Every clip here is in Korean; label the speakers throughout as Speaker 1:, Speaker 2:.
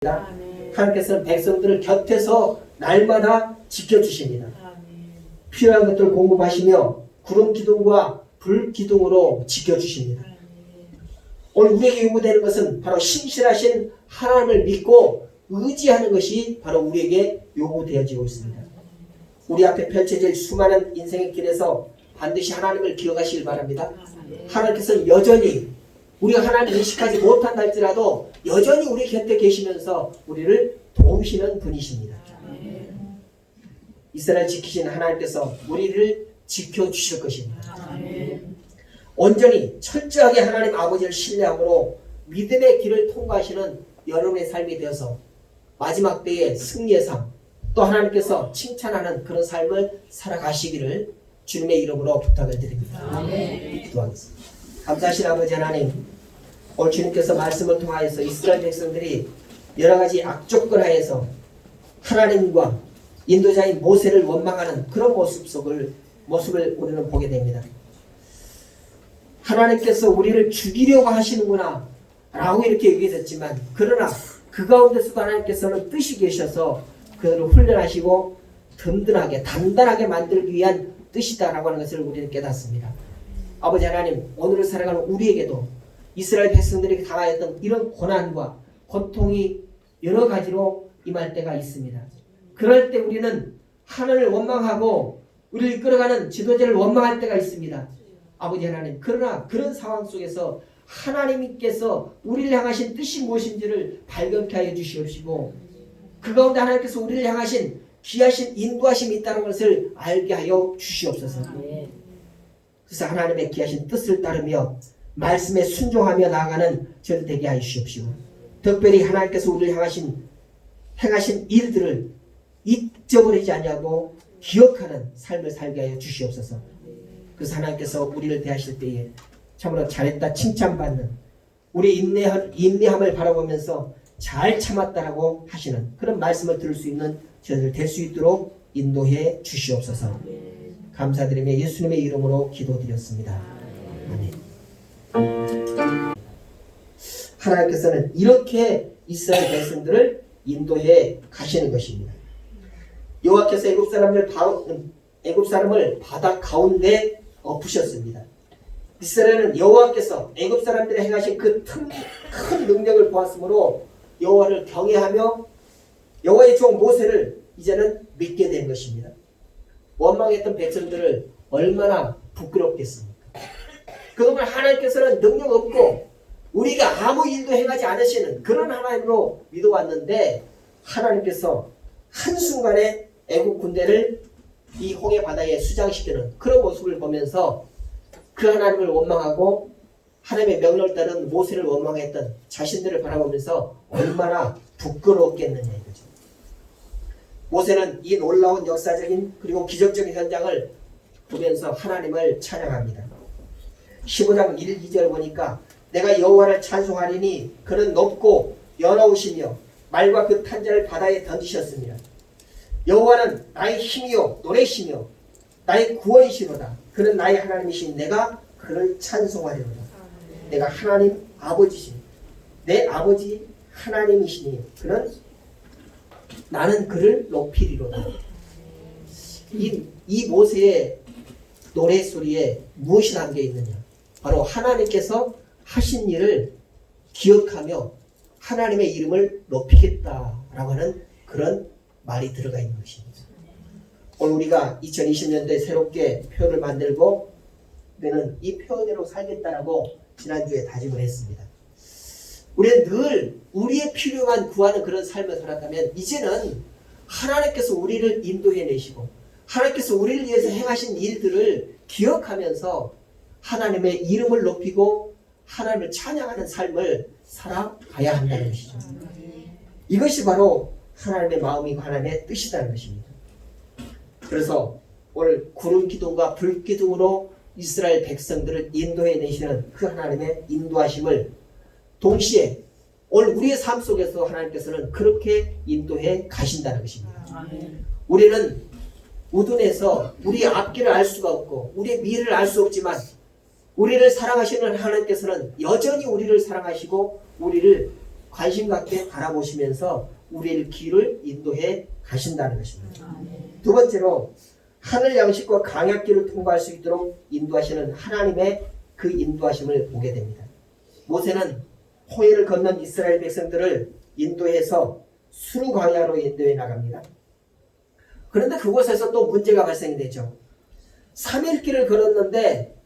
Speaker 1: 하나님께서는 백성들을 곁에서 날마다 지켜주십니다. 필요한 것들을 공급하시며 구름 기둥과 불 기둥으로 지켜주십니다. 오늘 우리에게 요구되는 것은 바로 신실하신 하나님을 믿고 의지하는 것이 바로 우리에게 요구되어지고 있습니다. 우리 앞에 펼쳐질 수많은 인생의 길에서 반드시 하나님을 기억하시길 바랍니다. 하나님께서는 여전히 우리가 하나님을 의식하지 못한다 할지라도 여전히 우리 곁에 계시면서 우리를 도우시는 분이십니다. 이스라엘 지키신 하나님께서 우리를 지켜주실 것입니다. 온전히 철저하게 하나님 아버지를 신뢰함으로 믿음의 길을 통과하시는 여러분의 삶이 되어서 마지막 때의 승리의 삶, 또 하나님께서 칭찬하는 그런 삶을 살아가시기를 주님의 이름으로 부탁을 드립니다. 기도하겠습니다. 감사하신 아버지 하나님, 오늘 주님께서 말씀을 통하여서 이스라엘 백성들이 여러 가지 악조건 하에서 하나님과 인도자인 모세를 원망하는 그런 모습을 우리는 보게 됩니다. 하나님께서 우리를 죽이려고 하시는구나 라고 이렇게 얘기했지만, 그러나 그 가운데서도 하나님께서는 뜻이 계셔서 그들을 훈련하시고 든든하게 단단하게 만들기 위한 뜻이다라고 하는 것을 우리는 깨닫습니다. 아버지 하나님, 오늘을 살아가는 우리에게도 이스라엘 백성들이 당하였던 이런 고난과 고통이 여러 가지로 임할 때가 있습니다. 그럴 때 우리는 하나님을 원망하고 우리를 이끌어가는 지도자를 원망할 때가 있습니다. 아버지 하나님, 그러나 그런 상황 속에서 하나님께서 우리를 향하신 뜻이 무엇인지를 발견케 하여 주시옵시고, 그 가운데 하나님께서 우리를 향하신 귀하신 인도하심이 있다는 것을 알게 하여 주시옵소서. 그래서 하나님의 귀하신 뜻을 따르며 말씀에 순종하며 나아가는 저들 되게 하여 주시옵시고, 특별히 하나님께서 우리를 행하신 일들을 잊어버리지 않냐고 기억하는 삶을 살게 하여 주시옵소서. 그래서 하나님께서 우리를 대하실 때에 참으로 잘했다 칭찬받는, 우리 인내함을 바라보면서 잘 참았다라고 하시는 그런 말씀을 들을 수 있는 저희들 될 수 있도록 인도해 주시옵소서. 감사드리며 예수님의 이름으로 기도드렸습니다. 아멘. 하나님께서는 이렇게 이스라엘 백성들을 인도해 가시는 것입니다. 여호와께서 애굽 사람을 바다 가운데 엎으셨습니다. 이스라엘은 여호와께서 애굽 사람들이 행하신 그 큰 능력을 보았으므로 여호와를 경외하며 여호와의 종 모세를 이제는 믿게 된 것입니다. 원망했던 백성들을 얼마나 부끄럽겠습니까? 그동안 하나님께서는 능력 없고 우리가 아무 일도 행하지 않으시는 그런 하나님으로 믿어왔는데, 하나님께서 한순간에 애국 군대를 이 홍해 바다에 수장시키는 그런 모습을 보면서 그 하나님을 원망하고 하나님의 명령을 따른 모세를 원망했던 자신들을 바라보면서 얼마나 부끄러웠겠느냐 이거죠. 모세는 이 놀라운 역사적인 그리고 기적적인 현장을 보면서 하나님을 찬양합니다. 15장 1, 2절 보니까 내가 여호와를 찬송하리니 그는 높고 연하우시며 말과 그 탄자를 바다에 던지셨습니다. 여호와는 나의 힘이요 노래시며 나의 구원이시로다. 그는 나의 하나님이신 내가 그를 찬송하리로다. 내가 하나님 아버지시니 내 아버지 하나님이시니 그는 나는 그를 높이리로다. 이 모세의 노래소리에 무엇이 담겨 있느냐? 바로 하나님께서 하신 일을 기억하며 하나님의 이름을 높이겠다라고 하는 그런 말이 들어가 있는 것입니다. 오늘 우리가 2020년도에 새롭게 표현을 만들고 우리는 이 표현대로 살겠다라고 지난주에 다짐을 했습니다. 우리는 늘 우리의 필요만 구하는 그런 삶을 살았다면, 이제는 하나님께서 우리를 인도해 내시고 하나님께서 우리를 위해서 행하신 일들을 기억하면서 하나님의 이름을 높이고 하나님을 찬양하는 삶을 살아가야 한다는 것이죠. 이것이 바로 하나님의 마음이고 하나님의 뜻이라는 것입니다. 그래서 오늘 구름 기둥과 불 기둥으로 이스라엘 백성들을 인도해 내시는 그 하나님의 인도하심을 동시에 오늘 우리의 삶 속에서 하나님께서는 그렇게 인도해 가신다는 것입니다. 우리는 우둔해서 우리의 앞길을 알 수가 없고 우리의 미래를 알 수 없지만, 우리를 사랑하시는 하나님께서는 여전히 우리를 사랑하시고 우리를 관심 갖게 바라보시면서 우리의 길을 인도해 가신다는 것입니다. 두 번째로 하늘 양식과 강약길을 통과할 수 있도록 인도하시는 하나님의 그 인도하심을 보게 됩니다. 모세는 호해를 건넌 이스라엘 백성들을 인도해서 수르 광야로 인도해 나갑니다. 그런데 그곳에서 또 문제가 발생이 되죠. 3일 길을 걸었는데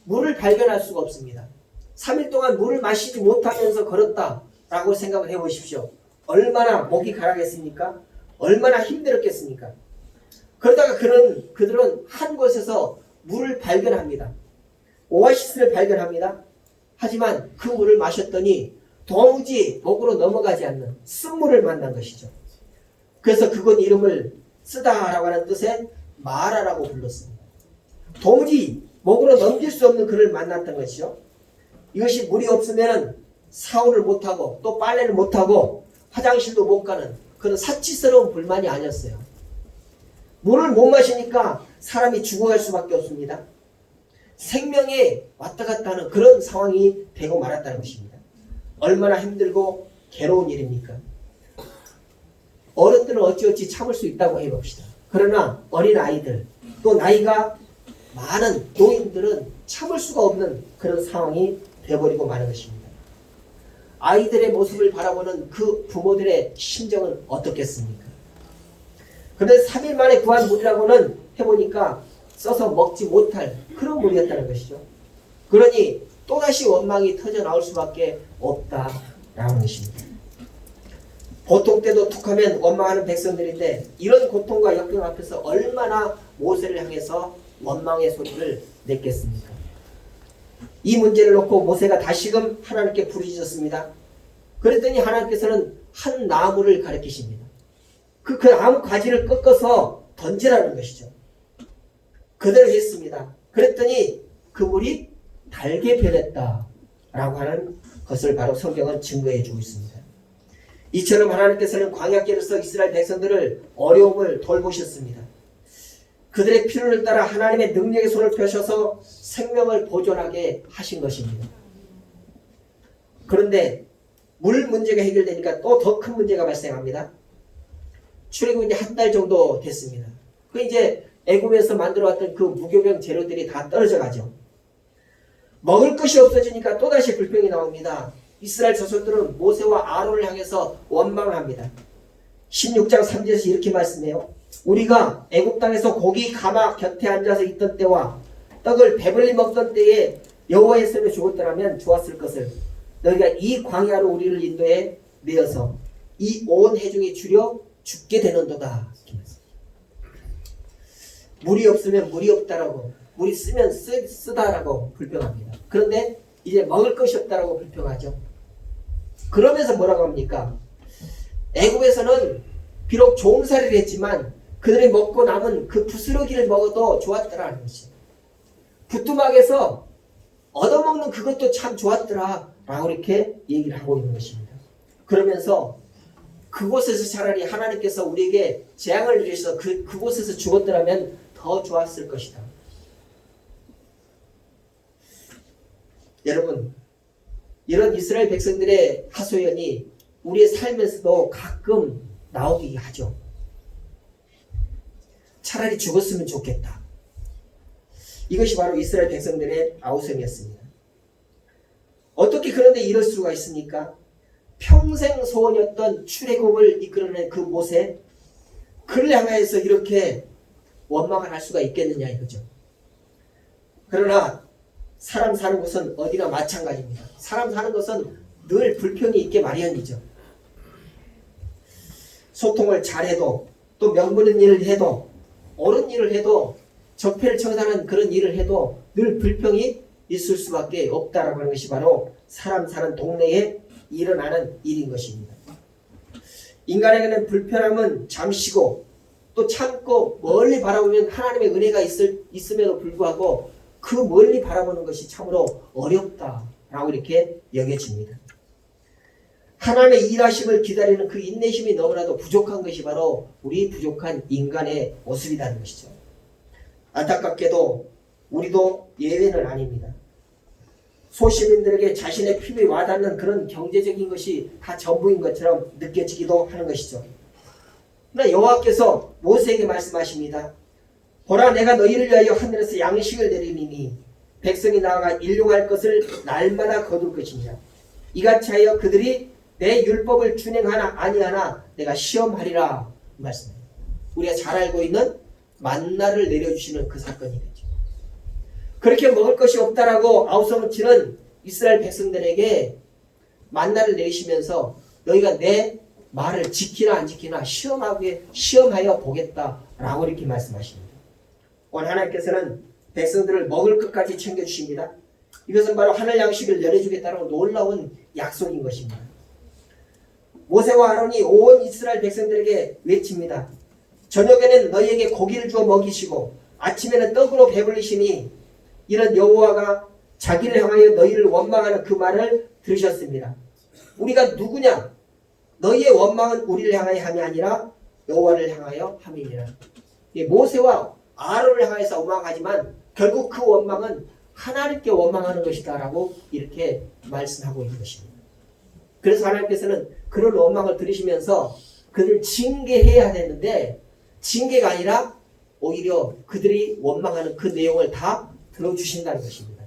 Speaker 1: 물을 발견할 수가 없습니다. 3일 동안 물을 마시지 못하면서 걸었다라고 생각을 해보십시오. 얼마나 목이 가라겠습니까? 얼마나 힘들었겠습니까? 그러다가 그들은 한 곳에서 물을 발견합니다. 오아시스를 발견합니다. 하지만 그 물을 마셨더니 도무지 목으로 넘어가지 않는 쓴물을 만난 것이죠. 그래서 그곳 이름을 쓰다라고 하는 뜻의 마라라고 불렀습니다. 도무지 목으로 넘길 수 없는 그를 만났던 것이죠. 이것이 물이 없으면 샤워를 못하고 또 빨래를 못하고 화장실도 못 가는 그런 사치스러운 불만이 아니었어요. 물을 못 마시니까 사람이 죽어갈 수밖에 없습니다. 생명에 왔다 갔다 하는 그런 상황이 되고 말았다는 것입니다. 얼마나 힘들고 괴로운 일입니까? 어른들은 어찌어찌 참을 수 있다고 해봅시다. 그러나 어린아이들 또 나이가 많은 노인들은 참을 수가 없는 그런 상황이 되어버리고 마는 것입니다. 아이들의 모습을 바라보는 그 부모들의 심정은 어떻겠습니까? 그런데 3일 만에 구한 물이라고는 해보니까 써서 먹지 못할 그런 물이었다는 것이죠. 그러니 또다시 원망이 터져 나올 수밖에 없다라는 것입니다. 보통 때도 툭하면 원망하는 백성들인데 이런 고통과 역경 앞에서 얼마나 모세를 향해서 원망의 소리를 냈겠습니까? 이 문제를 놓고 모세가 다시금 하나님께 부르짖었습니다. 그랬더니 하나님께서는 한 나무를 가리키십니다. 그 나무 가지를 꺾어서 던지라는 것이죠. 그대로 했습니다. 그랬더니 그 물이 달게 변했다라고 하는 것을 바로 성경은 증거해 주고 있습니다. 이처럼 하나님께서는 광야길에서 이스라엘 백성들을 어려움을 돌보셨습니다. 그들의 필요를 따라 하나님의 능력의 손을 펴셔서 생명을 보존하게 하신 것입니다. 그런데 물 문제가 해결되니까 또 더 큰 문제가 발생합니다. 출애굽이 한 달 정도 됐습니다. 그 이제 애굽에서 만들어왔던 그 무교병 재료들이 다 떨어져 가죠. 먹을 것이 없어지니까 또다시 불평이 나옵니다. 이스라엘 자손들은 모세와 아론을 향해서 원망을 합니다. 16장 3절에서 이렇게 말씀해요. 우리가 애굽 땅에서 고기 가마 곁에 앉아서 있던 때와 떡을 배불리 먹던 때에 여호와의 손에 죽었더라면 좋았을 것을 너희가 이 광야로 우리를 인도해 내어서 이 온 회중이 줄여 죽게 되는도다. 물이 없으면 물이 없다라고, 물이 쓰면 쓰다라고 불평합니다. 그런데 이제 먹을 것이 없다라고 불평하죠. 그러면서 뭐라고 합니까? 애굽에서는 비록 종살이를 했지만 그들이 먹고 남은 그 부스러기를 먹어도 좋았더라는 것이죠. 부뚜막에서 얻어먹는 그것도 참 좋았더라 라고 이렇게 얘기를 하고 있는 것입니다. 그러면서 그곳에서 차라리 하나님께서 우리에게 재앙을 주셔서 그곳에서 죽었더라면 더 좋았을 것이다. 여러분, 이런 이스라엘 백성들의 하소연이 우리의 삶에서도 가끔 나오기 하죠. 차라리 죽었으면 좋겠다. 이것이 바로 이스라엘 백성들의 아우성이었습니다. 어떻게 그런데 이럴 수가 있습니까? 평생 소원이었던 출애굽을 이끌어낸 그 모세, 그를 향해서 이렇게 원망을 할 수가 있겠느냐 이거죠. 그러나 사람 사는 것은 어디나 마찬가지입니다. 사람 사는 것은 늘 불평이 있게 마련이죠. 소통을 잘해도 또 명분있는 일을 해도 옳은 일을 해도 적폐를 청산하는 그런 일을 해도 늘 불평이 있을 수밖에 없다라고 하는 것이 바로 사람 사는 동네에 일어나는 일인 것입니다. 인간에게는 불편함은 잠시고 또 참고 멀리 바라보면 하나님의 은혜가 있음에도 불구하고 그 멀리 바라보는 것이 참으로 어렵다라고 이렇게 여겨집니다. 하나님의 일하심을 기다리는 그 인내심이 너무나도 부족한 것이 바로 우리 부족한 인간의 모습이라는 것이죠. 안타깝게도 우리도 예외는 아닙니다. 소시민들에게 자신의 피부에 와닿는 그런 경제적인 것이 다 전부인 것처럼 느껴지기도 하는 것이죠. 그러나 여호와께서 모세에게 말씀하십니다. 보라, 내가 너희를 위하여 하늘에서 양식을 내리니 백성이 나아가 일용할 것을 날마다 거둘 것이니라. 이같이 하여 그들이 내 율법을 준행하나 아니하나 내가 시험하리라. 말씀입니다. 우리가 잘 알고 있는 만나를 내려주시는 그 사건이겠죠. 그렇게 먹을 것이 없다라고 아우성치는 이스라엘 백성들에게 만나를 내리시면서 너희가 내 말을 지키나 안 지키나 시험하여 보겠다라고 이렇게 말씀하십니다. 오늘 하나님께서는 백성들을 먹을 것까지 챙겨주십니다. 이것은 바로 하늘 양식을 내려주겠다는 놀라운 약속인 것입니다. 모세와 아론이 온 이스라엘 백성들에게 외칩니다. 저녁에는 너희에게 고기를 주어 먹이시고 아침에는 떡으로 배불리시니 이런 여호와가 자기를 향하여 너희를 원망하는 그 말을 들으셨습니다. 우리가 누구냐? 너희의 원망은 우리를 향하여 함이 아니라 여호와를 향하여 함이니라. 모세와 아론을 향해서 원망하지만 결국 그 원망은 하나님께 원망하는 것이다 라고 이렇게 말씀하고 있는 것입니다. 그래서 하나님께서는 그런 원망을 들으시면서 그들을 징계해야 되는데 징계가 아니라 오히려 그들이 원망하는 그 내용을 다 들어주신다는 것입니다.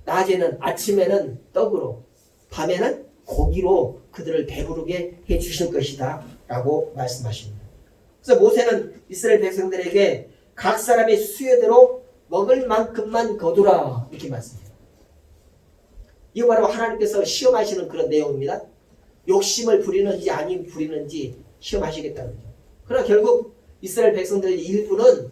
Speaker 1: 낮에는 아침에는 떡으로 밤에는 고기로 그들을 배부르게 해주실 것이다 라고 말씀하십니다. 그래서 모세는 이스라엘 백성들에게 각 사람의 수요대로 먹을 만큼만 거두라 이렇게 말씀해요. 이거 바로 하나님께서 시험하시는 그런 내용입니다. 욕심을 부리는지 아니면 부리는지 시험하시겠다는 거죠. 그러나 결국 이스라엘 백성들 일부는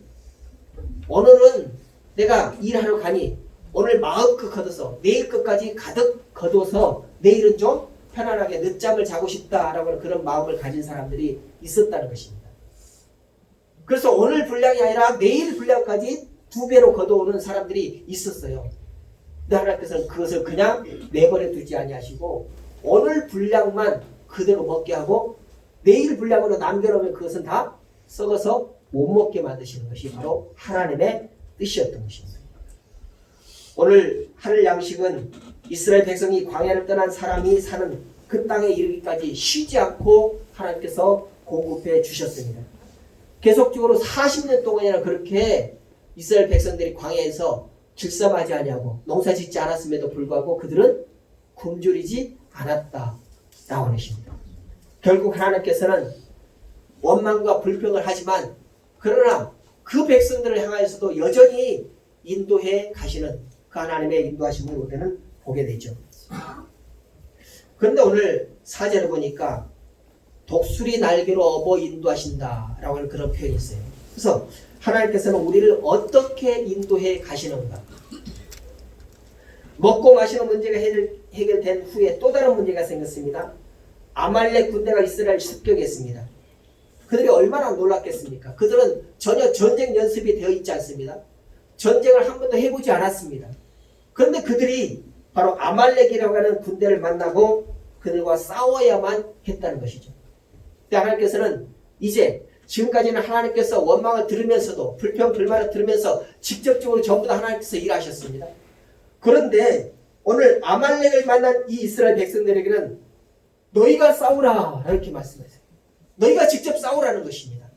Speaker 1: 오늘은 내가 일하러 가니 오늘 마음껏 거둬서 내일 것까지 가득 거둬서 내일은 좀 편안하게 늦잠을 자고 싶다라고 하는 그런 마음을 가진 사람들이 있었다는 것입니다. 그래서 오늘 분량이 아니라 내일 분량까지 2배로 거둬오는 사람들이 있었어요. 근데 하나님께서는 그것을 그냥 내버려 두지 아니하시고 오늘 분량만 그대로 먹게 하고 내일 분량으로 남겨놓으면 그것은 다 썩어서 못 먹게 만드시는 것이 바로 하나님의 뜻이었던 것입니다. 오늘 하늘 양식은 이스라엘 백성이 광야를 떠난 사람이 사는 그 땅에 이르기까지 쉬지 않고 하나님께서 공급해 주셨습니다. 계속적으로 40년 동안이나 그렇게 이스라엘 백성들이 광야에서 길쌈하지 아니하고 농사 짓지 않았음에도 불구하고 그들은 굶주리지 않았다라고 하는 것입니다. 결국 하나님께서는 원망과 불평을 하지만 그러나 그 백성들을 향하여서도 여전히 인도해 가시는 그 하나님의 인도하심을 우리는 보게 되죠. 그런데 오늘 4절을 보니까 독수리 날개로 업어 인도하신다라고 하는 그런 표현이 있어요. 그래서 하나님께서는 우리를 어떻게 인도해 가시는가? 먹고 마시는 문제가 해결된 후에 또 다른 문제가 생겼습니다. 아말렉 군대가 이스라엘을 습격했습니다. 그들이 얼마나 놀랐겠습니까? 그들은 전혀 전쟁 연습이 되어 있지 않습니다. 전쟁을 한 번도 해보지 않았습니다. 그런데 그들이 바로 아말렉이라고 하는 군대를 만나고 그들과 싸워야만 했다는 것이죠. 하나님께서는 이제 지금까지는 하나님께서 원망을 들으면서도 불평 불만을 들으면서 직접적으로 전부 다 하나님께서 일하셨습니다. 그런데 오늘 아말렉을 만난 이 이스라엘 백성들에게는 너희가 싸우라 이렇게 말씀하세요. 너희가 직접 싸우라는 것입니다.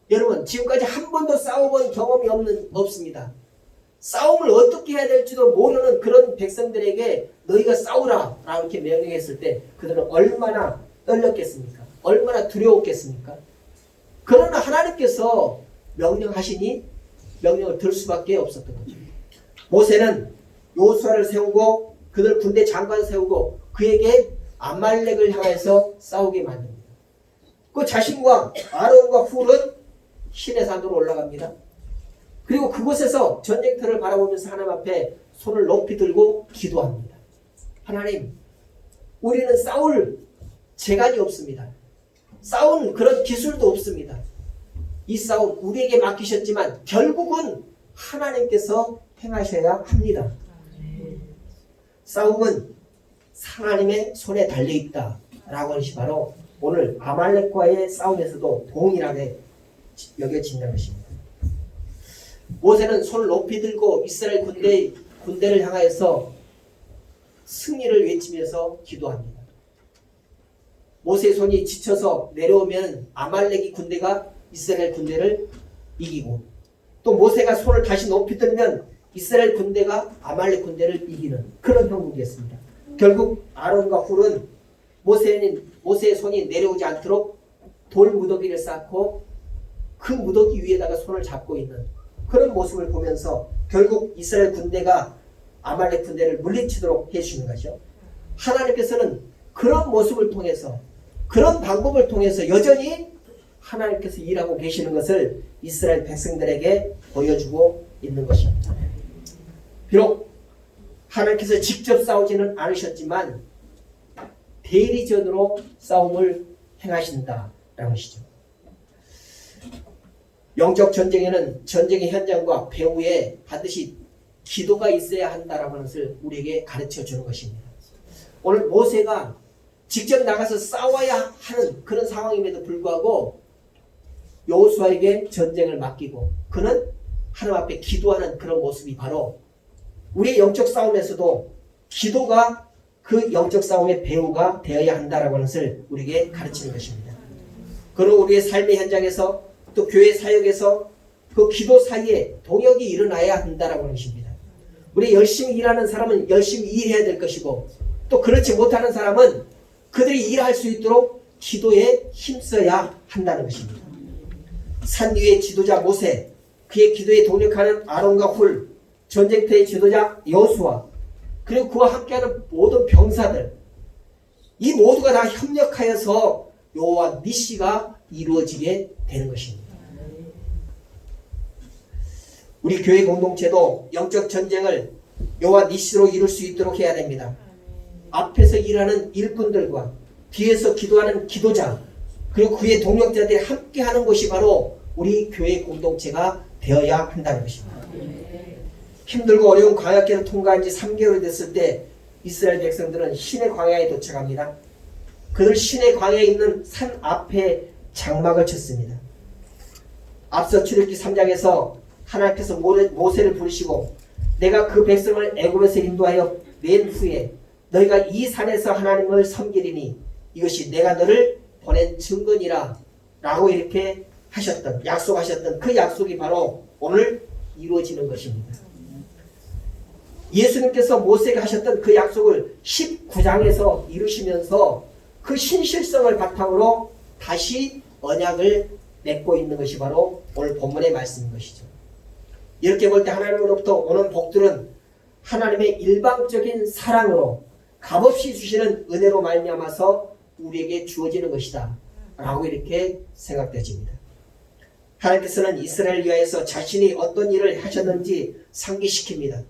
Speaker 1: 여러분 지금까지 한 번도 싸워본 경험이 없습니다. 싸움을 어떻게 해야 될지도 모르는 그런 백성들에게 너희가 싸우라 라고 이렇게 명령했을 때 그들은 얼마나 떨렸겠습니까? 얼마나 두려웠겠습니까? 그러나 하나님께서 명령하시니 명령을 들 수밖에 없었던 거죠. 모세는 요수아를 세우고 그들 군대 장관 세우고 그에게 아말렉을 향해서 싸우게 만듭니다. 그 자신과 아론과 훌은 신의 산으로 올라갑니다. 그리고 그곳에서 전쟁터를 바라보면서 하나님 앞에 손을 높이 들고 기도합니다. 하나님, 우리는 싸울 재간이 없습니다. 싸운 그런 기술도 없습니다. 이 싸움 우리에게 맡기셨지만 결국은 하나님께서 행하셔야 합니다. 싸움은 하나님의 손에 달려있다 라고 하는 것이 바로 오늘 아말렉과의 싸움에서도 동일하게 여겨진다는 것입니다. 모세는 손을 높이 들고 이스라엘 군대의 군대를 향하여서 승리를 외치면서 기도합니다. 모세의 손이 지쳐서 내려오면 아말렉이 군대가 이스라엘 군대를 이기고, 또 모세가 손을 다시 높이 들면 이스라엘 군대가 아말렉 군대를 이기는 그런 형국이었습니다. 결국 아론과 훌은 모세의 손이 내려오지 않도록 돌 무더기를 쌓고 그 무더기 위에다가 손을 잡고 있는 그런 모습을 보면서 결국 이스라엘 군대가 아말렉 군대를 물리치도록 해주시는 거죠. 하나님께서는 그런 모습을 통해서, 그런 방법을 통해서 여전히 하나님께서 일하고 계시는 것을 이스라엘 백성들에게 보여주고 있는 것입니다. 비록 하나님께서 직접 싸우지는 않으셨지만 대리전으로 싸움을 행하신다라는 것이죠. 영적 전쟁에는 전쟁의 현장과 배후에 반드시 기도가 있어야 한다라는 것을 우리에게 가르쳐 주는 것입니다. 오늘 모세가 직접 나가서 싸워야 하는 그런 상황임에도 불구하고 여호수아에게 전쟁을 맡기고 그는 하나님 앞에 기도하는 그런 모습이 바로 우리의 영적 싸움에서도 기도가 그 영적 싸움의 배후가 되어야 한다라는 것을 우리에게 가르치는 것입니다. 그리고 우리의 삶의 현장에서 또 교회 사역에서 그 기도 사이에 동역이 일어나야 한다라는 것입니다. 우리 열심히 일하는 사람은 열심히 일해야 될 것이고, 또 그렇지 못하는 사람은 그들이 일할 수 있도록 기도에 힘써야 한다는 것입니다. 산 위의 지도자 모세, 그의 기도에 동력하는 아론과 훌, 전쟁터의 지도자 여호수아, 그리고 그와 함께하는 모든 병사들, 이 모두가 다 협력하여서 여호와 니시가 이루어지게 되는 것입니다. 우리 교회 공동체도 영적 전쟁을 여호와 니시로 이룰 수 있도록 해야 됩니다. 앞에서 일하는 일꾼들과 뒤에서 기도하는 기도자, 그리고 그의 동력자들이 함께하는 것이 바로 우리 교회 공동체가 되어야 한다는 것입니다. 힘들고 어려운 광야길을 통과한 지 3개월이 됐을 때 이스라엘 백성들은 신의 광야에 도착합니다. 그들 신의 광야에 있는 산 앞에 장막을 쳤습니다. 앞서 출애굽기 3장에서 하나님께서 모세를 부르시고 내가 그 백성을 애굽에서 인도하여 낸 후에 너희가 이 산에서 하나님을 섬기리니 이것이 내가 너를 보낸 증거니라 라고 이렇게 하셨던, 약속하셨던 그 약속이 바로 오늘 이루어지는 것입니다. 예수님께서 모세가 하셨던 그 약속을 19장에서 이루시면서 그 신실성을 바탕으로 다시 언약을 맺고 있는 것이 바로 오늘 본문의 말씀인 것이죠. 이렇게 볼 때 하나님으로부터 오는 복들은 하나님의 일방적인 사랑으로 값없이 주시는 은혜로 말미암아서 우리에게 주어지는 것이다 라고 이렇게 생각되어집니다. 하나님께서는 이스라엘 위하여서 자신이 어떤 일을 하셨는지 상기시킵니다.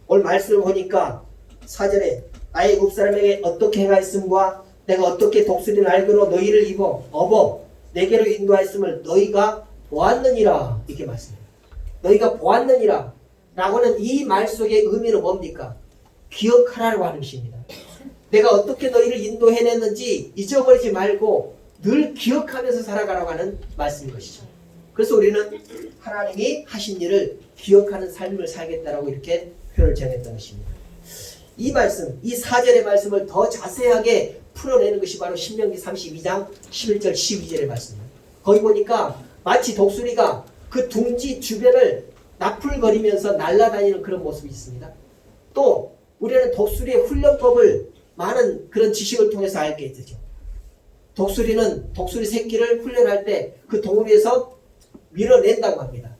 Speaker 1: 오늘 말씀을 보니까 4절에 애굽 사람에게 어떻게 행하였음과 내가 어떻게 독수리 날개로 너희를 업어 내게로 인도하였음을 너희가 보았느니라 이렇게 말씀해요. 너희가 보았느니라 라고는 이 말 속의 의미는 뭡니까? 기억하라고 하는 것입니다. 내가 어떻게 너희를 인도해냈는지 잊어버리지 말고 늘 기억하면서 살아가라고 하는 말씀인 것이죠. 그래서 우리는 하나님이 하신 일을 기억하는 삶을 살겠다라고 이렇게 표현을 정했던 것입니다. 이 말씀, 이 4절의 말씀을 더 자세하게 풀어내는 것이 바로 신명기 32장 11절 12절의 말씀입니다. 거기 보니까 마치 독수리가 그 둥지 주변을 나풀거리면서 날아다니는 그런 모습이 있습니다. 또 우리는 독수리의 훈련법을 많은 그런 지식을 통해서 알게 되죠. 독수리는 독수리 새끼를 훈련할 때 그 동물에서 밀어낸다고 합니다.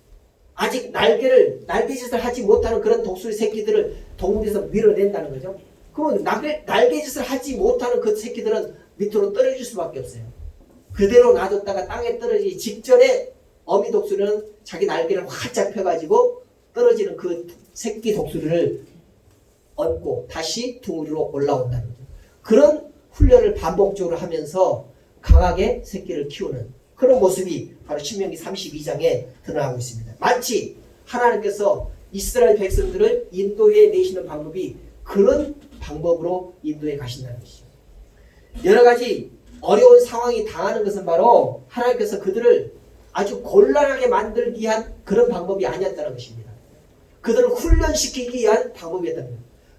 Speaker 1: 아직 날개짓을 하지 못하는 그런 독수리 새끼들을 동물에서 밀어낸다는 거죠. 그러면 날개짓을 하지 못하는 그 새끼들은 밑으로 떨어질 수밖에 없어요. 그대로 놔뒀다가 땅에 떨어지기 직전에 어미 독수리는 자기 날개를 활짝 펴가지고 떨어지는 그 새끼 독수리를 얹고 다시 둥으로 올라온다는 거죠. 그런 훈련을 반복적으로 하면서 강하게 새끼를 키우는 그런 모습이 바로 신명기 32장에 드러나고 있습니다. 마치 하나님께서 이스라엘 백성들을 인도해 내시는 방법이 그런 방법으로 인도해 가신다는 것이죠. 여러 가지 어려운 상황이 당하는 것은 바로 하나님께서 그들을 아주 곤란하게 만들기 위한 그런 방법이 아니었다는 것입니다. 그들을 훈련시키기 위한 방법이었다.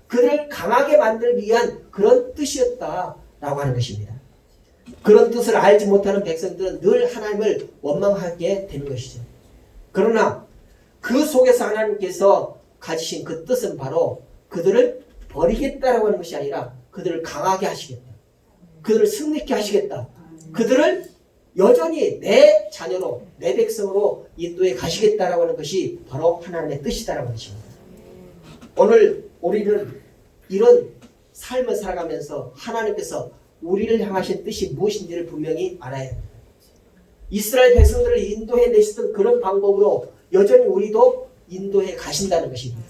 Speaker 1: 그들을 강하게 만들기 위한 그런 뜻이었다라고 하는 것입니다. 그런 뜻을 알지 못하는 백성들은 늘 하나님을 원망하게 되는 것이죠. 그러나 그 속에서 하나님께서 가지신 그 뜻은 바로 그들을 버리겠다라고 하는 것이 아니라 그들을 강하게 하시겠다. 그들을 승리케 하시겠다. 그들을 여전히 내 자녀로, 내 백성으로 인도해 가시겠다라고 하는 것이 바로 하나님의 뜻이다라고 하는 것입니다. 오늘 우리는 이런 삶을 살아가면서 하나님께서 우리를 향하신 뜻이 무엇인지를 분명히 알아야 합니다. 이스라엘 백성들을 인도해 내시던 그런 방법으로 여전히 우리도 인도해 가신다는 것입니다.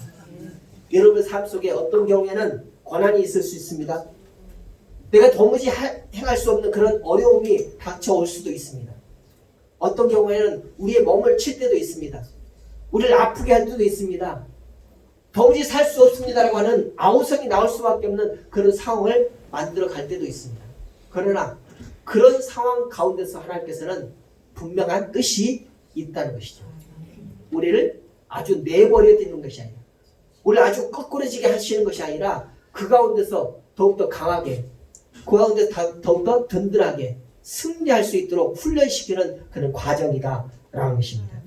Speaker 1: 여러분 삶 속에 어떤 경우에는 고난이 있을 수 있습니다. 내가 도무지 행할 수 없는 그런 어려움이 닥쳐올 수도 있습니다. 어떤 경우에는 우리의 몸을 칠 때도 있습니다. 우리를 아프게 할 때도 있습니다. 도무지 살 수 없습니다라고 하는 아우성이 나올 수밖에 없는 그런 상황을 만들어 갈 때도 있습니다. 그러나 그런 상황 가운데서 하나님께서는 분명한 뜻이 있다는 것이죠. 우리를 아주 내버려 두는 것이 아니라, 우리를 아주 거꾸러지게 하시는 것이 아니라 그 가운데서 더욱더 강하게, 그 가운데 더욱더 든든하게 승리할 수 있도록 훈련시키는 그런 과정이다라는 것입니다.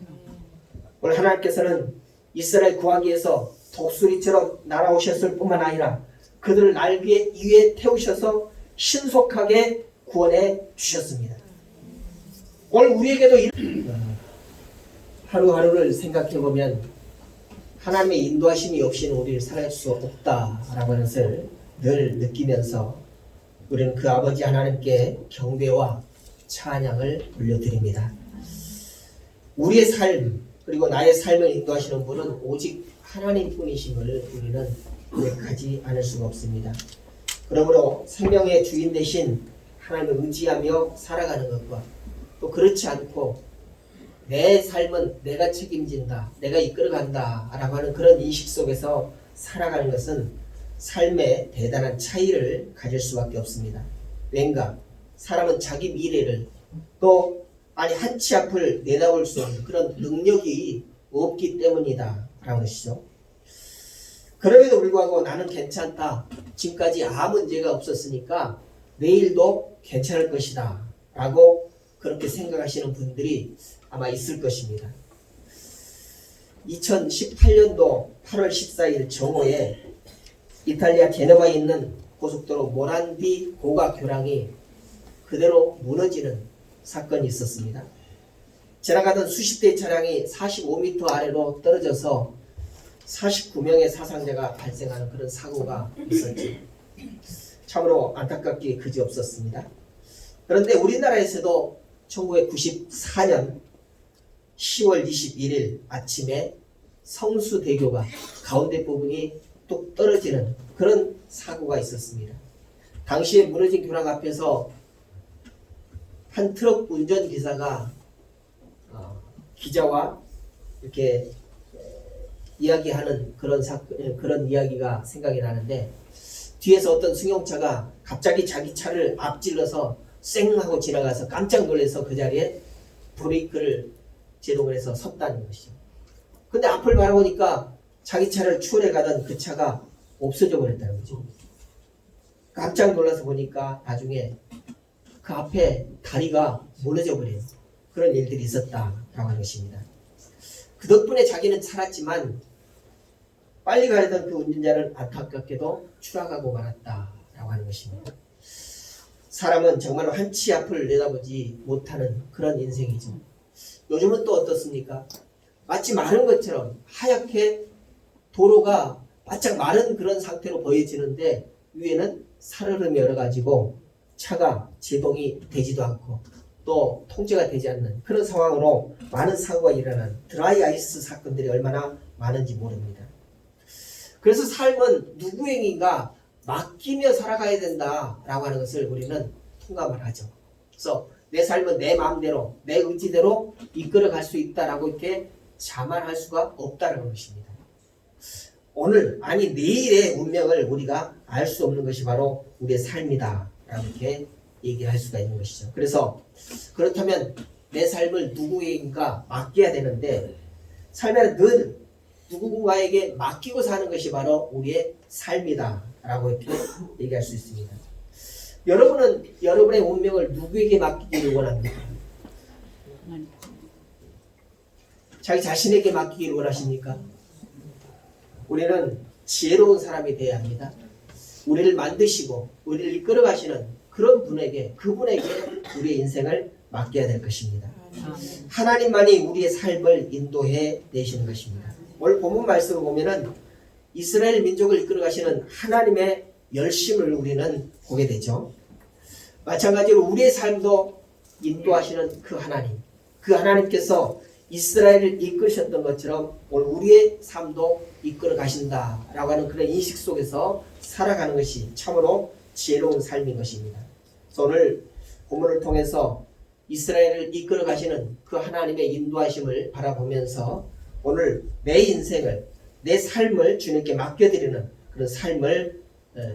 Speaker 1: 오늘 하나님께서는 이스라엘 구하기 위해서 독수리처럼 날아오셨을 뿐만 아니라 그들을 날개 위에 태우셔서 신속하게 구원해 주셨습니다. 오늘 우리에게도 하루하루를 생각해 보면 하나님의 인도하심이 없이는 우리를 살아갈 수 없다라고 하는 것을 늘 느끼면서 우리는 그 아버지 하나님께 경배와 찬양을 올려드립니다. 우리의 삶 그리고 나의 삶을 인도하시는 분은 오직 하나님뿐이심을 우리는 고백하지 않을 수가 없습니다. 그러므로 생명의 주인 되신 하나님을 의지하며 살아가는 것과 또 그렇지 않고 내 삶은 내가 책임진다, 내가 이끌어간다 라고 하는 그런 인식 속에서 살아가는 것은 삶의 대단한 차이를 가질 수밖에 없습니다. 왠가 사람은 자기 미래를 또 한치 앞을 내다볼 수 없는 그런 능력이 없기 때문이다 라는 것이죠. 그럼에도 불구하고 나는 괜찮다, 지금까지 아무 문제가 없었으니까 내일도 괜찮을 것이다 라고 그렇게 생각하시는 분들이 아마 있을 것입니다. 2018년도 8월 14일 정오에 이탈리아 제네바에 있는 고속도로 모란디 고가 교량이 그대로 무너지는 사건이 있었습니다. 지나가던 수십 대의 차량이 45m 아래로 떨어져서 49명의 사상자가 발생하는 그런 사고가 있었죠. 참으로 안타깝게 그지없었습니다. 그런데 우리나라에서도 1994년 10월 21일 아침에 성수대교가 가운데 부분이 뚝 떨어지는 그런 사고가 있었습니다. 당시에 무너진 교량 앞에서 한 트럭 운전기사가 기자와 이렇게 이야기하는 그런 이야기가 생각이 나는데, 뒤에서 어떤 승용차가 갑자기 자기 차를 앞질러서 쌩 하고 지나가서 깜짝 놀라서 그 자리에 브레이크를 제동을 해서 섰다는 것이죠. 근데 앞을 바라보니까 자기 차를 추월해 가던 그 차가 없어져 버렸다는 거죠. 깜짝 놀라서 보니까 나중에 그 앞에 다리가 무너져 버린 그런 일들이 있었다라고 하는 것입니다. 그 덕분에 자기는 살았지만 빨리 가려던 그 운전자는 안타깝게도 추락하고 말았다라고 하는 것입니다. 사람은 정말로 한치 앞을 내다보지 못하는 그런 인생이죠. 요즘은 또 어떻습니까? 마치 마른 것처럼 하얗게 도로가 바짝 마른 그런 상태로 보여지는데 위에는 살얼음이 얼어가지고 차가 제동이 되지도 않고 또 통제가 되지 않는 그런 상황으로 많은 사고가 일어나는 드라이 아이스 사건들이 얼마나 많은지 모릅니다. 그래서 삶은 누구에게인가 맡기며 살아가야 된다라고 하는 것을 우리는 통감을 하죠. 그래서 내 삶은 내 마음대로 내 의지대로 이끌어갈 수 있다라고 이렇게 자만할 수가 없다는 것입니다. 오늘 아니 내일의 운명을 우리가 알 수 없는 것이 바로 우리의 삶이다 라고 이렇게 얘기를 할 수가 있는 것이죠. 그래서 그렇다면 내 삶을 누구에게인가 맡겨야 되는데, 삶에는 늘 누군가에게 맡기고 사는 것이 바로 우리의 삶이다 라고 이렇게 얘기할 수 있습니다. 여러분은 여러분의 운명을 누구에게 맡기기를 원합니까? 자기 자신에게 맡기기를 원하십니까? 우리는 지혜로운 사람이 되어야 합니다. 우리를 만드시고 우리를 이끌어가시는 그런 분에게, 그분에게 우리의 인생을 맡겨야 될 것입니다. 하나님만이 우리의 삶을 인도해 내시는 것입니다. 오늘 본문 말씀을 보면은 이스라엘 민족을 이끌어가시는 하나님의 열심을 우리는 보게 되죠. 마찬가지로 우리의 삶도 인도하시는 그 하나님, 그 하나님께서 이스라엘을 이끌으셨던 것처럼 오늘 우리의 삶도 이끌어 가신다라고 하는 그런 인식 속에서 살아가는 것이 참으로 지혜로운 삶인 것입니다. 그래서 오늘 본문을 통해서 이스라엘을 이끌어 가시는 그 하나님의 인도하심을 바라보면서 오늘 내 인생을, 내 삶을 주님께 맡겨드리는 그런 삶을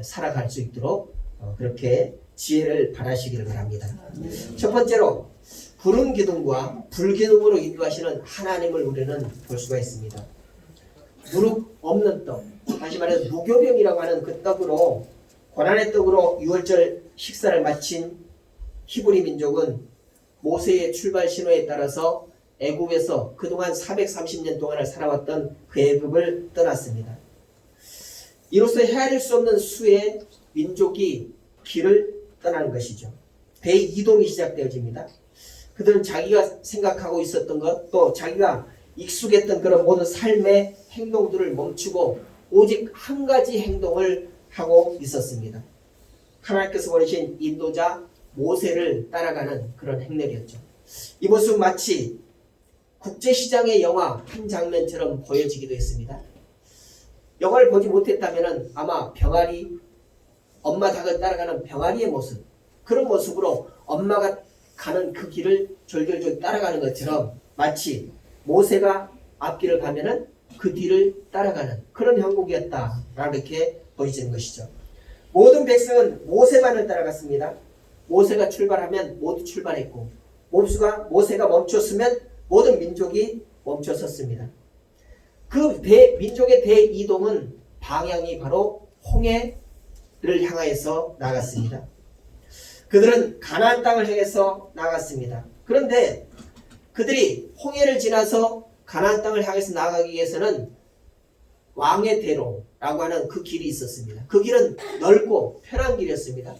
Speaker 1: 살아갈 수 있도록 그렇게 지혜를 바라시기를 바랍니다. 첫 번째로 구름 기둥과 불 기둥으로 인도하시는 하나님을 우리는 볼 수가 있습니다. 누룩 없는 떡, 다시 말해서 무교병이라고 하는 그 떡으로, 고난의 떡으로 유월절 식사를 마친 히브리 민족은 모세의 출발 신호에 따라서 애굽에서 그동안 430년 동안을 살아왔던 그 애굽을 떠났습니다. 이로써 헤아릴 수 없는 수의 민족이 길을 떠나는 것이죠. 대이동이 시작되어집니다. 그들은 자기가 생각하고 있었던 것, 또 자기가 익숙했던 그런 모든 삶의 행동들을 멈추고 오직 한 가지 행동을 하고 있었습니다. 하나님께서 보내신 인도자 모세를 따라가는 그런 행렬이었죠. 이 모습은 마치 국제시장의 영화 한 장면처럼 보여지기도 했습니다. 영화를 보지 못했다면 아마 병아리, 엄마 닭을 따라가는 병아리의 모습, 그런 모습으로 엄마가 가는 그 길을 졸졸졸 따라가는 것처럼 마치 모세가 앞길을 가면은 그 뒤를 따라가는 그런 형국이었다라고 이렇게 보여지는 것이죠. 모든 백성은 모세만을 따라갔습니다. 모세가 출발하면 모두 출발했고, 모세가 멈췄으면 모든 민족이 멈춰섰습니다. 그 민족의 대이동은 방향이 바로 홍해를 향하여서 나갔습니다. 그들은 가나안 땅을 향해서 나갔습니다. 그런데 그들이 홍해를 지나서 가나안 땅을 향해서 나가기 위해서는 왕의 대로라고 하는 그 길이 있었습니다. 그 길은 넓고 편한 길이었습니다.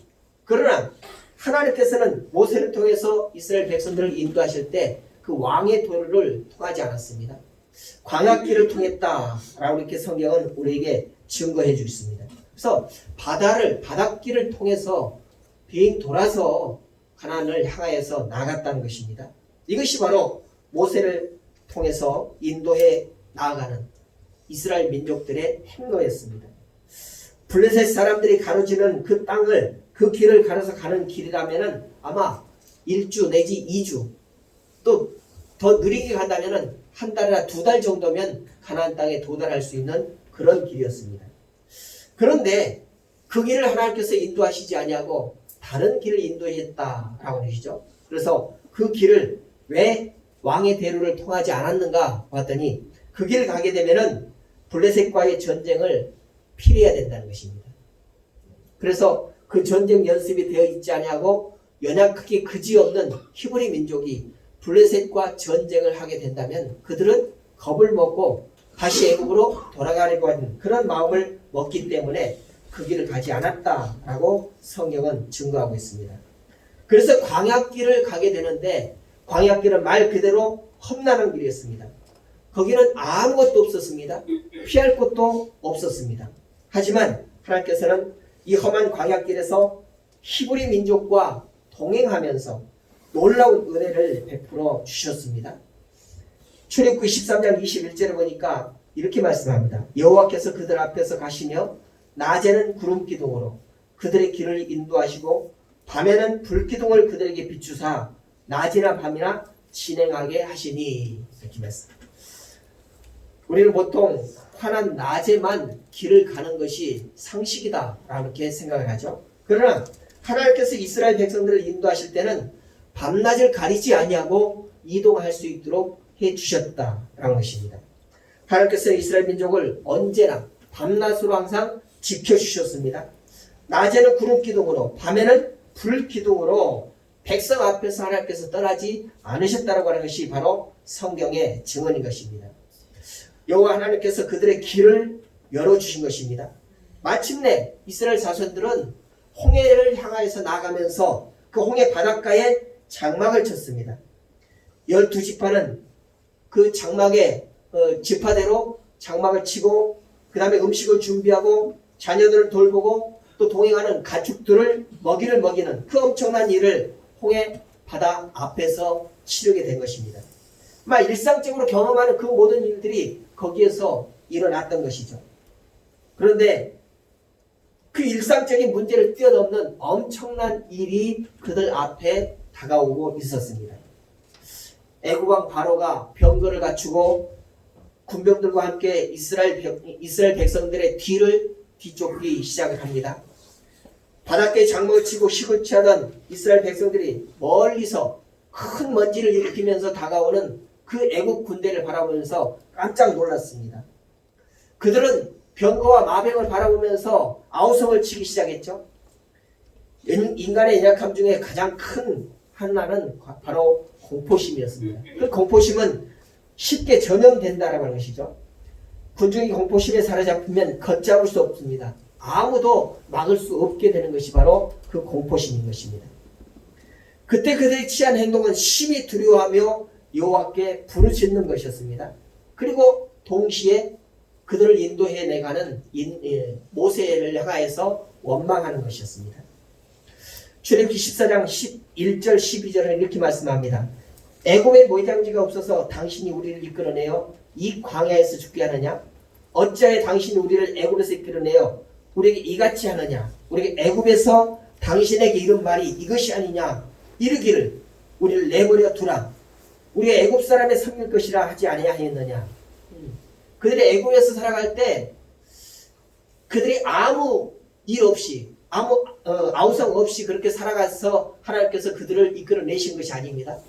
Speaker 1: 그러나 하나님께서는 모세를 통해서 이스라엘 백성들을 인도하실 때 그 왕의 도로를 통하지 않았습니다. 광야길을 통했다라고 이렇게 성경은 우리에게 증거해 주고 있습니다. 그래서 바닷길을 통해서 빙 돌아서 가나안을 향하여서 나갔다는 것입니다. 이것이 바로 모세를 통해서 인도해 나아가는 이스라엘 민족들의 행로였습니다. 블레셋 사람들이 가로지는 그 땅을, 그 길을 가려서 가는 길이라면 아마 1주 내지 2주, 또 더 느리게 간다면 한 달이나 2달 정도면 가나안 땅에 도달할 수 있는 그런 길이었습니다. 그런데 그 길을 하나님께서 인도하시지 아니하고 다른 길을 인도했다라고 하시죠. 그래서 그 길을 왜 왕의 대로를 통하지 않았는가 봤더니 그 길을 가게 되면은 블레셋과의 전쟁을 피해야 된다는 것입니다. 그래서 그 전쟁 연습이 되어 있지 아니하고 연약하게 그지없는 히브리 민족이 블레셋과 전쟁을 하게 된다면 그들은 겁을 먹고 다시 애굽으로 돌아가려고 하는 그런 마음을 먹기 때문에 그 길을 가지 않았다라고 성경은 증거하고 있습니다. 그래서 광야길을 가게 되는데 광야길은 말 그대로 험난한 길이었습니다. 거기는 아무것도 없었습니다. 피할 곳도 없었습니다. 하지만 하나님께서는 이 험한 광야길에서 히브리 민족과 동행하면서 놀라운 은혜를 베풀어 주셨습니다. 출애굽기 13장 21절에 보니까 이렇게 말씀합니다. 여호와께서 그들 앞에서 가시며 낮에는 구름 기둥으로 그들의 길을 인도하시고 밤에는 불 기둥을 그들에게 비추사 낮이나 밤이나 진행하게 하시니, 이렇게 말씀합니다. 우리는 보통 환한 낮에만 길을 가는 것이 상식이다 이렇게 생각을 하죠. 그러나 하나님께서 이스라엘 백성들을 인도하실 때는 밤낮을 가리지 아니하고 이동할 수 있도록 해주셨다라는 것입니다. 하나님께서 이스라엘 민족을 언제나 밤낮으로 항상 지켜주셨습니다. 낮에는 구름 기둥으로, 밤에는 불 기둥으로 백성 앞에서 하나님께서 떠나지 않으셨다고 하는 것이 바로 성경의 증언인 것입니다. 여호와 하나님께서 그들의 길을 열어주신 것입니다. 마침내 이스라엘 자손들은 홍해를 향하여서 나가면서 그 홍해 바닷가에 장막을 쳤습니다. 12지파는 그 장막에 지파대로 장막을 치고 그 다음에 음식을 준비하고 자녀들을 돌보고 또 동행하는 가축들을 먹이를 먹이는 그 엄청난 일을 홍해 바다 앞에서 치르게 된 것입니다. 막 일상적으로 경험하는 그 모든 일들이 거기에서 일어났던 것이죠. 그런데 그 일상적인 문제를 뛰어넘는 엄청난 일이 그들 앞에 다가오고 있었습니다. 애국왕 바로가 병거를 갖추고 군병들과 함께 이스라엘 백성들의 뒤를 뒤쫓기 시작을 합니다. 바닷가에 장막을 치고 식을 취하던 이스라엘 백성들이 멀리서 큰 먼지를 일으키면서 다가오는 그 애국 군대를 바라보면서 깜짝 놀랐습니다. 그들은 병거와 마병을 바라보면서 아우성을 치기 시작했죠. 인간의 연약함 중에 가장 큰 하나는 바로 공포심이었습니다. 그 공포심은 쉽게 전염된다라고 하는 것이죠. 군중이 공포심에 사로잡히면 걷잡을 수 없습니다. 아무도 막을 수 없게 되는 것이 바로 그 공포심인 것입니다. 그때 그들이 취한 행동은 심히 두려워하며 여호와께 부르짖는 것이었습니다. 그리고 동시에 그들을 인도해 내가는 모세를 향하여서 원망하는 것이었습니다. 출애굽기 14장 11절 12절은 이렇게 말씀합니다. 애굽에 모장지가 없어서 당신이 우리를 이끌어내어 이 광야에서 죽게 하느냐? 어찌하여 당신이 우리를 애굽에서 이끌어내어 우리에게 이같이 하느냐? 우리에게 애굽에서 당신에게 이른 말이 이것이 아니냐? 이르기를 우리를 내버려 두라. 우리가 애굽 사람의 섬길 것이라 하지 아니하였느냐? 그들이 애굽에서 살아갈 때 그들이 아무 일 없이 아무 아우성 없이 그렇게 살아가서 하나님께서 그들을 이끌어내신 것이 아닙니다.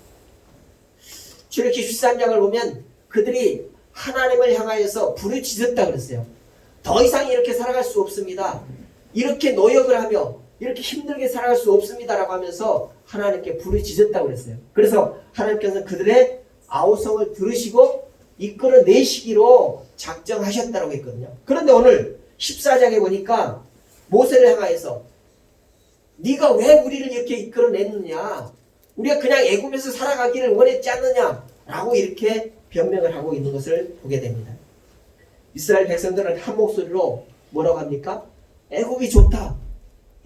Speaker 1: 출애굽기 13장을 보면 그들이 하나님을 향하여서 부르짖었다 그랬어요. 더 이상 이렇게 살아갈 수 없습니다. 이렇게 노역을 하며 이렇게 힘들게 살아갈 수 없습니다라고 하면서 하나님께 부르짖었다고 그랬어요. 그래서 하나님께서 그들의 아우성을 들으시고 이끌어내시기로 작정하셨다고 했거든요. 그런데 오늘 14장에 보니까 모세를 향하여서 네가 왜 우리를 이렇게 이끌어냈느냐? 우리가 그냥 애굽에서 살아가기를 원했지 않느냐? 라고 이렇게 변명을 하고 있는 것을 보게 됩니다. 이스라엘 백성들은 한 목소리로 뭐라고 합니까? 애굽이 좋다.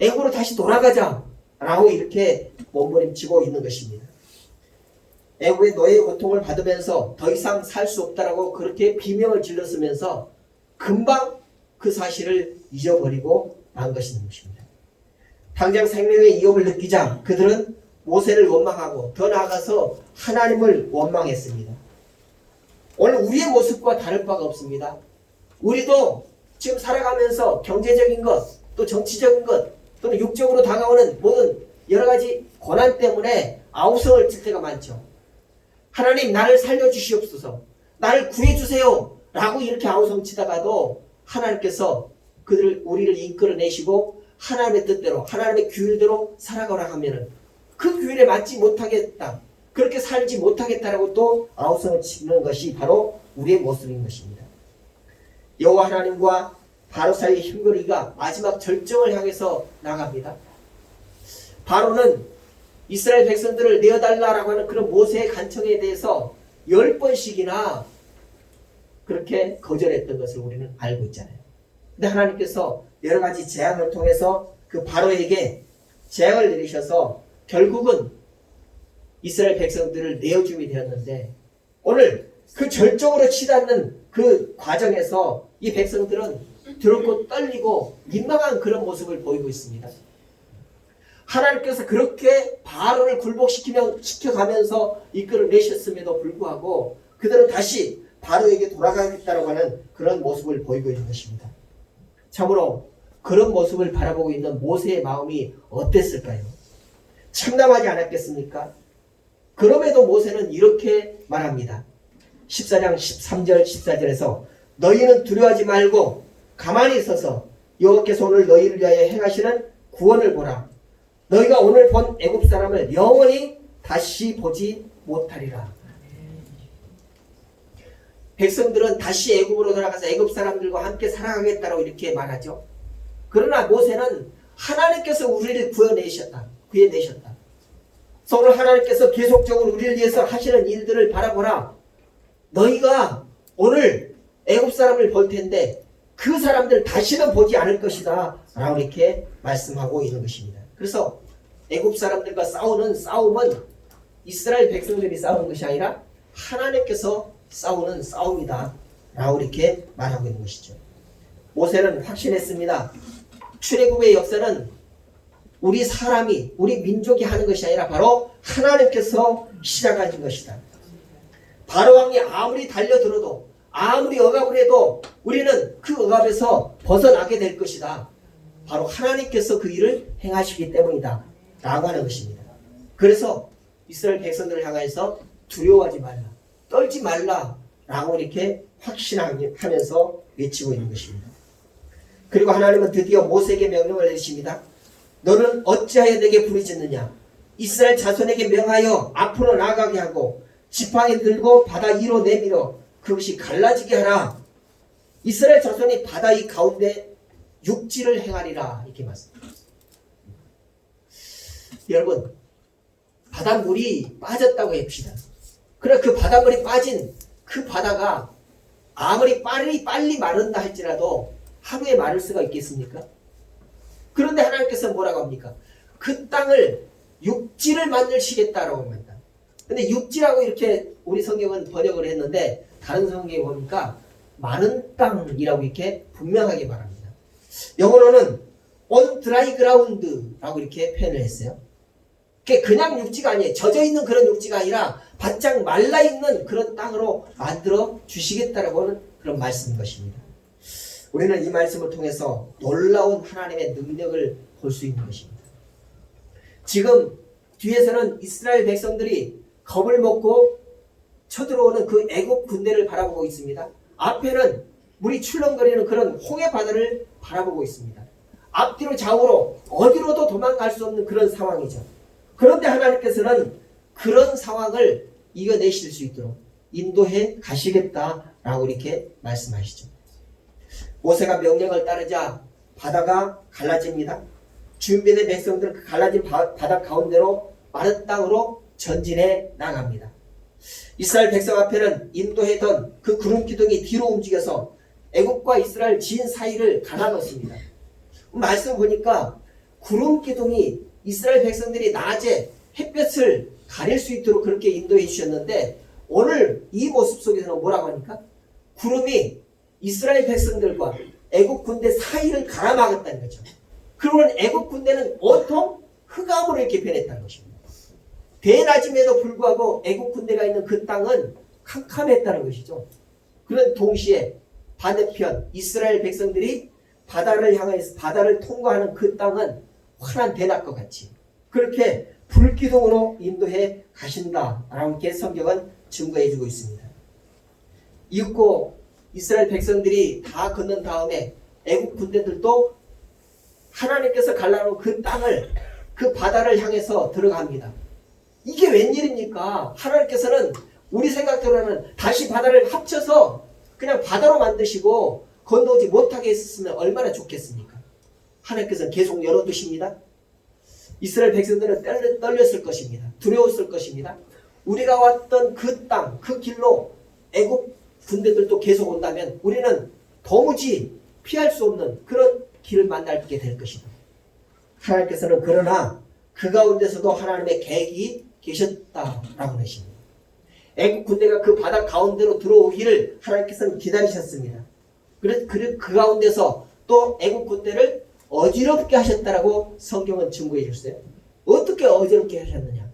Speaker 1: 애굽으로 다시 돌아가자. 라고 이렇게 몸부림치고 있는 것입니다. 애굽의 노예의 고통을 받으면서 더 이상 살 수 없다라고 그렇게 비명을 질렀으면서 금방 그 사실을 잊어버리고 만 것입니다. 당장 생명의 위협을 느끼자 그들은 모세를 원망하고 더 나아가서 하나님을 원망했습니다. 오늘 우리의 모습과 다를 바가 없습니다. 우리도 지금 살아가면서 경제적인 것, 또 정치적인 것, 또는 육적으로 다가오는 모든 여러 가지 고난 때문에 아우성을 칠 때가 많죠. 하나님 나를 살려주시옵소서, 나를 구해주세요 라고 이렇게 아우성 치다가도 하나님께서 우리를 이끌어내시고 하나님의 뜻대로 하나님의 규율대로 살아가라 하면은 그 규율에 맞지 못하겠다, 그렇게 살지 못하겠다라고 또 아우성을 치는 것이 바로 우리의 모습인 것입니다. 여호와 하나님과 바로 사이의 힘거리가 마지막 절정을 향해서 나갑니다. 바로는 이스라엘 백성들을 내어달라라고 하는 그런 모세의 간청에 대해서 10번씩이나 그렇게 거절했던 것을 우리는 알고 있잖아요. 근데 하나님께서 여러 가지 재앙을 통해서 그 바로에게 재앙을 내리셔서 결국은 이스라엘 백성들을 내어줌이 되었는데, 오늘 그 절정으로 치닫는 그 과정에서 이 백성들은 두렵고 떨리고 민망한 그런 모습을 보이고 있습니다. 하나님께서 그렇게 바로를 굴복시켜가면서 이끌어내셨음에도 불구하고 그들은 다시 바로에게 돌아가겠다고 하는 그런 모습을 보이고 있는 것입니다. 참으로 그런 모습을 바라보고 있는 모세의 마음이 어땠을까요? 참담하지 않았겠습니까? 그럼에도 모세는 이렇게 말합니다. 14장 13절 14절에서 너희는 두려워하지 말고 가만히 서서 여호와께서 오늘 너희를 위하여 행하시는 구원을 보라. 너희가 오늘 본 애굽 사람을 영원히 다시 보지 못하리라. 백성들은 다시 애굽으로 돌아가서 애굽 사람들과 함께 살아가겠다고 이렇게 말하죠. 그러나 모세는 하나님께서 우리를 구해내셨다. 오늘 하나님께서 계속적으로 우리를 위해서 하시는 일들을 바라보라. 너희가 오늘 애굽 사람을 볼 텐데 그 사람들 다시는 보지 않을 것이다 라고 이렇게 말씀하고 있는 것입니다. 그래서 애굽 사람들과 싸우는 싸움은 이스라엘 백성들이 싸우는 것이 아니라 하나님께서 싸우는 싸움이다 라고 이렇게 말하고 있는 것이죠. 모세는 확신했습니다. 출애굽의 역사는 우리 사람이, 우리 민족이 하는 것이 아니라 바로 하나님께서 시작하신 것이다. 바로왕이 아무리 달려들어도 아무리 억압을 해도 우리는 그 억압에서 벗어나게 될 것이다. 바로 하나님께서 그 일을 행하시기 때문이다 라고 하는 것입니다. 그래서 이스라엘 백성들을 향해서 두려워하지 말라, 떨지 말라 라고 이렇게 확신하면서 외치고 있는 것입니다. 그리고 하나님은 드디어 모세에게 명령을 내리십니다. 너는 어찌하여 내게 부르짖느냐? 이스라엘 자손에게 명하여 앞으로 나아가게 하고 지팡이 들고 바다 위로 내밀어 그것이 갈라지게 하라. 이스라엘 자손이 바다 이 가운데 육지를 행하리라 이렇게 말씀합니다. 여러분, 바닷물이 빠졌다고 합시다. 그래 그 바닷물이 빠진 그 바다가 아무리 빨리 마른다 할지라도 하루에 마를 수가 있겠습니까? 그런데 하나님께서 뭐라고 합니까? 그 땅을 육지를 만드시겠다라고 합니다. 근데 육지라고 이렇게 우리 성경은 번역을 했는데 다른 성경에 보니까 마른 땅이라고 이렇게 분명하게 말합니다. 영어로는 on dry ground라고 이렇게 표현을 했어요. 그게 그냥 육지가 아니에요. 젖어있는 그런 육지가 아니라 바짝 말라있는 그런 땅으로 만들어 주시겠다라고 하는 그런 말씀인 것입니다. 우리는 이 말씀을 통해서 놀라운 하나님의 능력을 볼 수 있는 것입니다. 지금 뒤에서는 이스라엘 백성들이 겁을 먹고 쳐들어오는 그 애굽 군대를 바라보고 있습니다. 앞에는 물이 출렁거리는 그런 홍해 바다를 바라보고 있습니다. 앞뒤로 좌우로 어디로도 도망갈 수 없는 그런 상황이죠. 그런데 하나님께서는 그런 상황을 이겨내실 수 있도록 인도해 가시겠다라고 이렇게 말씀하시죠. 모세가 명령을 따르자 바다가 갈라집니다. 준비된 백성들은 그 갈라진 바다 가운데로 마른 땅으로 전진해 나갑니다. 이스라엘 백성 앞에는 인도해던 그 구름 기둥이 뒤로 움직여서 애굽과 이스라엘 지인 사이를 갈라놓습니다. 말씀 보니까 구름 기둥이 이스라엘 백성들이 낮에 햇볕을 가릴 수 있도록 그렇게 인도해 주셨는데 오늘 이 모습 속에서는 뭐라고 하니까 구름이 이스라엘 백성들과 애굽 군대 사이를 가라막았다는 거죠. 그러면 애굽 군대는 온통 흑암으로 이렇게 변했다는 것입니다. 대낮임에도 불구하고 애굽 군대가 있는 그 땅은 캄캄했다는 것이죠. 그런 동시에 반대편 이스라엘 백성들이 바다를 향해서 바다를 통과하는 그 땅은 환한 대낮과 같이 그렇게 불기둥으로 인도해 가신다라고 이렇게 성경은 증거해 주고 있습니다. 이윽고 이스라엘 백성들이 다 건넌 다음에 애국 군대들도 하나님께서 갈라놓은 그 땅을 그 바다를 향해서 들어갑니다. 이게 웬일입니까? 하나님께서는 우리 생각대로는 다시 바다를 합쳐서 그냥 바다로 만드시고 건너오지 못하게 했으면 얼마나 좋겠습니까? 하나님께서는 계속 열어두십니다. 이스라엘 백성들은 떨렸을 것입니다. 두려웠을 것입니다. 우리가 왔던 그 땅, 그 길로 애국 군대들도 계속 온다면 우리는 도무지 피할 수 없는 그런 길을 만나게 될 것이다. 하나님께서는 그러나 그 가운데서도 하나님의 계획이 계셨다라고 하십니다. 애국 군대가 그 바다 가운데로 들어오기를 하나님께서는 기다리셨습니다. 그 가운데서 또 애국 군대를 어지럽게 하셨다라고 성경은 증거해 줬어요. 어떻게 어지럽게 하셨느냐?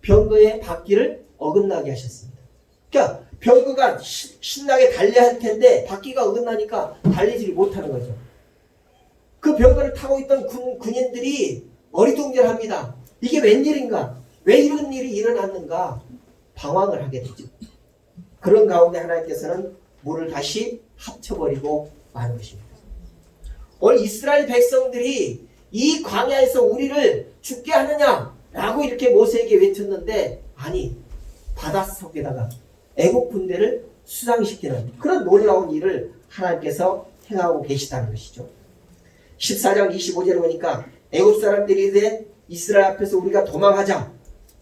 Speaker 1: 병거의 바퀴를 어긋나게 하셨습니다. 그러니까 병거가 신나게 달려야 할 텐데 바퀴가 어긋나니까 달리지를 못하는 거죠. 그 병거를 타고 있던 군인들이 어리둥절합니다. 이게 웬일인가? 왜 이런 일이 일어났는가? 방황을 하게 되죠. 그런 가운데 하나님께서는 물을 다시 합쳐버리고 마는 것입니다. 오늘 이스라엘 백성들이 이 광야에서 우리를 죽게 하느냐라고 이렇게 모세에게 외쳤는데, 아니, 바닷속에다가 애국 군대를 수상시키는 그런 놀라운 일을 하나님께서 행하고 계시다는 것이죠. 14장 25절에 보니까 애국 사람들이 이르되 이스라엘 앞에서 우리가 도망하자,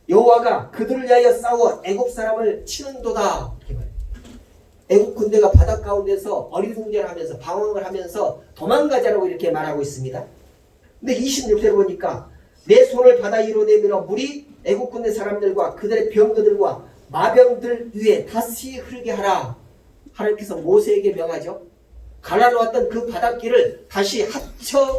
Speaker 1: 여호와가 그들을 위하여 싸워 애국 사람을 치는도다. 이렇게 말해요. 애국 군대가 바닷 가운데서 어리둥절하면서 방황을 하면서 도망가자라고 이렇게 말하고 있습니다. 근데 26절에 보니까 내 손을 바다 위로 내밀어 물이 애국 군대 사람들과 그들의 병거들과 마병들 위에 다시 흐르게 하라. 하나님께서 모세에게 명하죠. 갈라놓았던 그 바닷길을 다시 합쳐